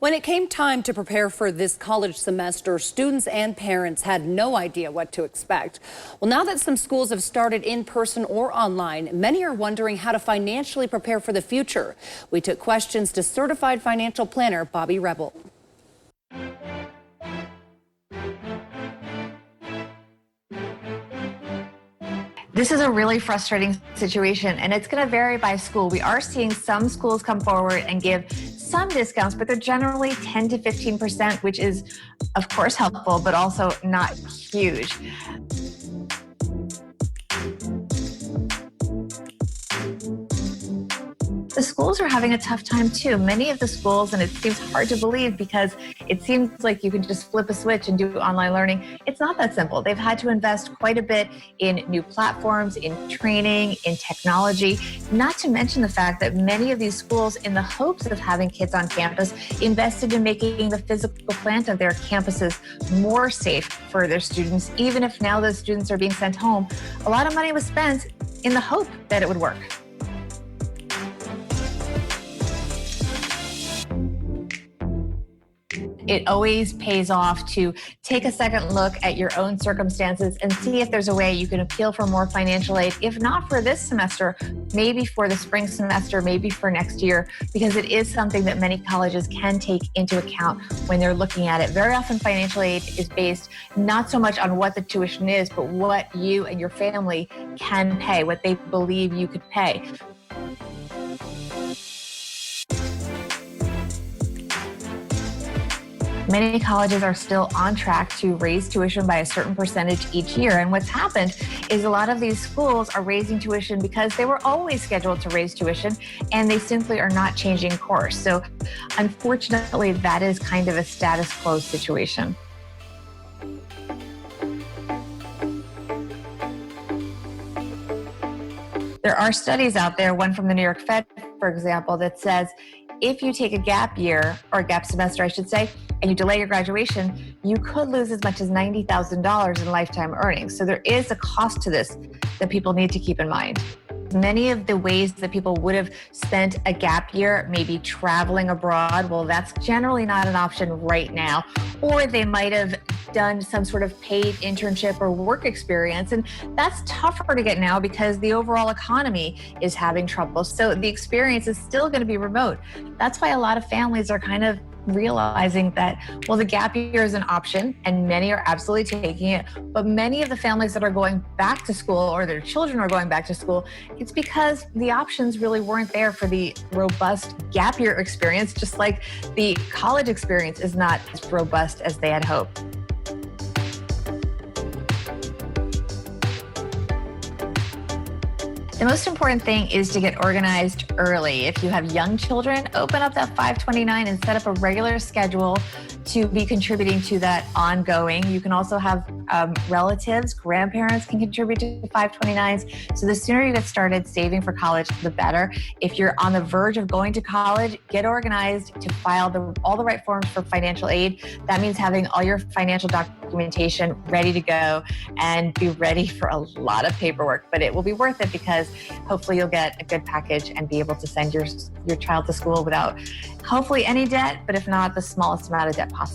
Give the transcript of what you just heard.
When it came time to prepare for this college semester, students and parents had no idea what to expect. Well, now that some schools have started in person or online, many are wondering how to financially prepare for the future. We took questions to certified financial planner Bobbi Rebell. This is a really frustrating situation, and it's going to vary by school. We are seeing some schools come forward and give some discounts, but they're generally 10 to 15%, which is, of course, helpful, but also not huge. The schools are having a tough time too. Many of the schools, and it seems hard to believe because it seems like you can just flip a switch and do online learning. It's not that simple. They've had to invest quite a bit in new platforms, in training, in technology, not to mention the fact that many of these schools, in the hopes of having kids on campus, invested in making the physical plant of their campuses more safe for their students. Even if now those students are being sent home, a lot of money was spent in the hope that it would work. It always pays off to take a second look at your own circumstances and see if there's a way you can appeal for more financial aid, if not for this semester, maybe for the spring semester, maybe for next year, because it is something that many colleges can take into account when they're looking at it. Very often financial aid is based not so much on what the tuition is, but what you and your family can pay, what they believe you could pay. Many colleges are still on track to raise tuition by a certain percentage each year. And what's happened is a lot of these schools are raising tuition because they were always scheduled to raise tuition and they simply are not changing course. So unfortunately, that is kind of a status quo situation. There are studies out there, one from the New York Fed, for example, that says if you take a gap year, or a gap semester, I should say, and you delay your graduation, you could lose as much as $90,000 in lifetime earnings. So there is a cost to this that people need to keep in mind. Many of the ways that people would have spent a gap year, maybe traveling abroad, well, that's generally not an option right now. Or they might have done some sort of paid internship or work experience, and that's tougher to get now because the overall economy is having trouble. So the experience is still going to be remote. That's why a lot of families are kind of realizing that, well, the gap year is an option and many are absolutely taking it. But many of the families that are going back to school or their children are going back to school, it's because the options really weren't there for the robust gap year experience, just like the college experience is not as robust as they had hoped. The most important thing is to get organized early. If you have young children, open up that 529 and set up a regular schedule to be contributing to that ongoing. You can also have relatives, grandparents can contribute to 529s. So the sooner you get started saving for college, the better. If you're on the verge of going to college, get organized to file all the right forms for financial aid. That means having all your financial documentation ready to go and be ready for a lot of paperwork. But it will be worth it because hopefully you'll get a good package and be able to send your child to school without hopefully any debt, but if not, the smallest amount of debt possible.